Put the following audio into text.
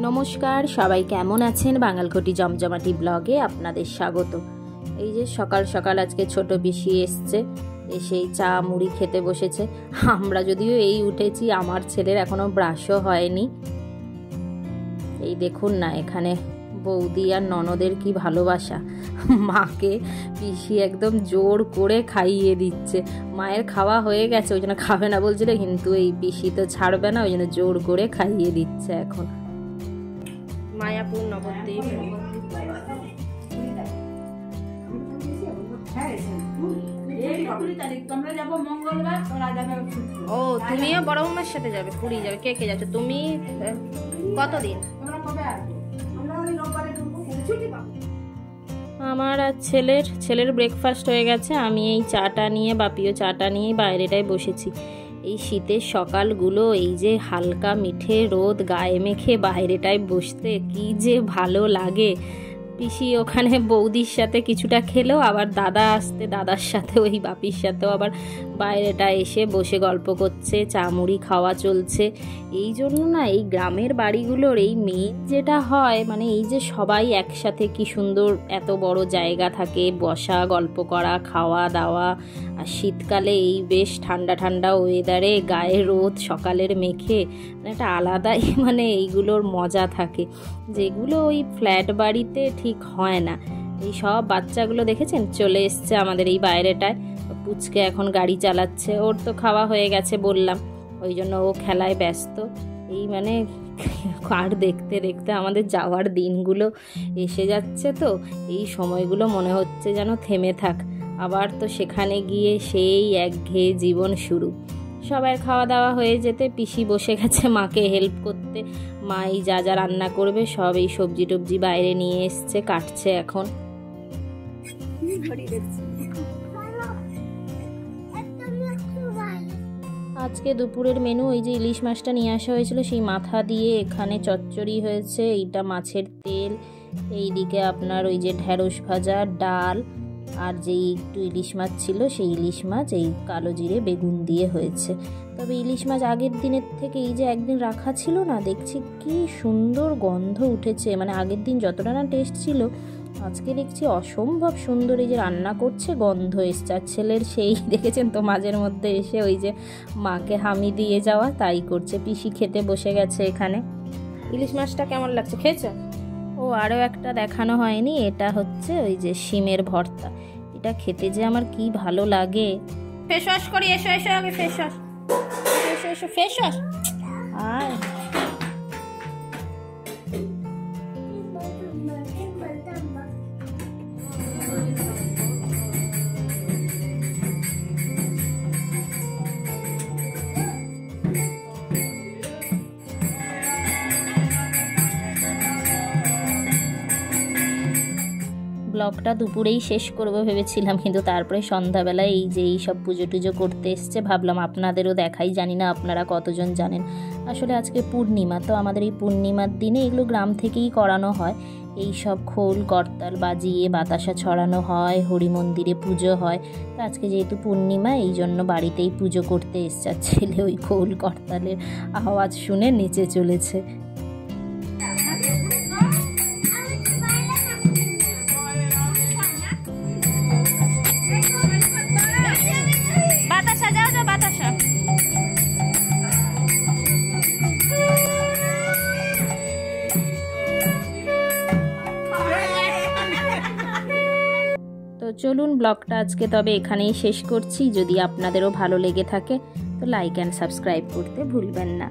নমস্কার, সবাই কেমন আছেন? বাঙালঘটি জমজমাটি ব্লগে আপনাদের স্বাগত। এই যে সকাল সকাল আজকে ছোট পিসি এসছে, এসেই চা মুড়ি খেতে বসেছে। আমরা যদিও এই উঠেছি, আমার ছেলের এখনো ব্রাশও হয়নি। এই দেখুন না, এখানে বৌদি আর ননদের কি ভালোবাসা। মাকে পিসি একদম জোর করে খাইয়ে দিচ্ছে। মায়ের খাওয়া হয়ে গেছে, ওই জন্য খাবে না বলছিল, কিন্তু এই পিসি তো ছাড়বে না, ওই জন্য জোর করে খাইয়ে দিচ্ছে। এখন মায়াপুর নবদ্বীপ। ও, তুমিও বড় বৌমার সাথে যাবে? পুরী যাবে? কে কে যাচ্ছে? তুমি কতদিন? আমার আর ছেলের ব্রেকফাস্ট হয়ে গেছে। আমি এই চাটা নিয়ে, বাপিও চাটা নিয়ে বাইরেটায় বসেছি। এই শীতের সকালগুলো এই যে হালকা মিঠে রোদ গায়ে মেখে বাইরেটায় বসতে কি যে ভালো লাগে। পিসি ওখানে বৌদির সাথে কিছুটা খেলো, আবার দাদা আসতে দাদার সাথে ওই বাপির সাথেও আবার বাইরেটা এসে বসে গল্প করছে, চা মুড়ি খাওয়া চলছে। এই জন্য না, এই গ্রামের বাড়িগুলোর এই মেন যেটা হয়, মানে এই যে সবাই একসাথে কি সুন্দর এত বড় জায়গা থাকে, বসা, গল্প করা, খাওয়া দাওয়া। আর শীতকালে এই বেশ ঠান্ডা ঠান্ডা ওয়েদারে গায়ে রোদ সকালের মেখে মানে একটা আলাদাই মানে এইগুলোর মজা থাকে, যেগুলো ওই ফ্ল্যাট বাড়িতে ঠিক হয় না। এই সব বাচ্চাগুলো দেখেছেন চলে এসছে আমাদের এই বাইরেটায়। পুচকে এখন গাড়ি চালাচ্ছে, ওর তো খাওয়া হয়ে গেছে বললাম, ওই জন্য ও খেলায় ব্যস্ত। এই মানে আর দেখতে দেখতে আমাদের যাওয়ার দিনগুলো এসে যাচ্ছে। তো এই সময়গুলো মনে হচ্ছে যেন থেমে থাক, আবার তো সেখানে গিয়ে সেই একঘেয়ে জীবন শুরু। সবার খাওয়া দাওয়া হয়ে যেতে পিসি বসে গেছে মাকে হেল্প করতে। মাই যা যা রান্না করবে সব এই সবজি টবজি বাইরে নিয়ে এসছে, কাটছে এখন। আজকে দুপুরের মেনু ওই যে ইলিশ মাছটা নিয়ে আসা হয়েছিল, সেই মাথা দিয়ে এখানে চচ্চড়ি হয়েছে, এইটা মাছের তেল, এইদিকে আপনার ওই যে ঢেঁড়স ভাজা, ডাল, আর যেই একটু ইলিশ মাছ ছিল সেই ইলিশ মাছ এই কালো জিরে বেগুন দিয়ে হয়েছে। তবে ইলিশ মাছ আগের দিনের থেকে এই যে একদিন রাখা ছিল না, দেখছি কি সুন্দর গন্ধ উঠেছে। মানে আগের দিন যতটা না টেস্ট ছিল, আজকে দেখছি অসম্ভব সুন্দর এই যে রান্না করছে, গন্ধ এসছে। আর ছেলের সেই দেখেছেন তো মাঝের মধ্যে এসে ওই যে মাকে হামি দিয়ে যাওয়া, তাই করছে। পিসি খেতে বসে গেছে এখানে। ইলিশ মাছটা কেমন লাগছে, খেয়েছো? ও, আরও একটা দেখানো হয়নি, এটা হচ্ছে ওই যে শিমের ভর্তা। এটা খেতে যে আমার কি ভালো লাগে। ফেস ওয়াশ করি, এসো এসো, আগে ফেস ওয়াশ, এসো এসো ফেস ওয়াশ। আর ব্লগটা দুপুরেই শেষ করবো ভেবেছিলাম, কিন্তু তারপরে সন্ধ্যাবেলায় এই যে এই সব পুজো টুজো করতে এসছে, ভাবলাম আপনাদেরও দেখাই। জানি না আপনারা কতজন জানেন, আসলে আজকে পূর্ণিমা। তো আমাদের এই পূর্ণিমার দিনে এগুলো গ্রাম থেকেই করানো হয়। এই সব খোল করতাল বাজিয়ে বাতাসা ছড়ানো হয়, হরি মন্দিরে পুজো হয়। তো আজকে যেহেতু পূর্ণিমা, এই জন্য বাড়িতেই পুজো করতে এসছে। ছেলে ওই খোল করতালের আওয়াজ শুনে নিচে চলেছে। তো চলুন, ব্লগটা আজকে তবে এখানেই শেষ করছি। যদি আপনাদেরও ভালো লেগে থাকে তো লাইক অ্যান্ড সাবস্ক্রাইব করতে ভুলবেন না।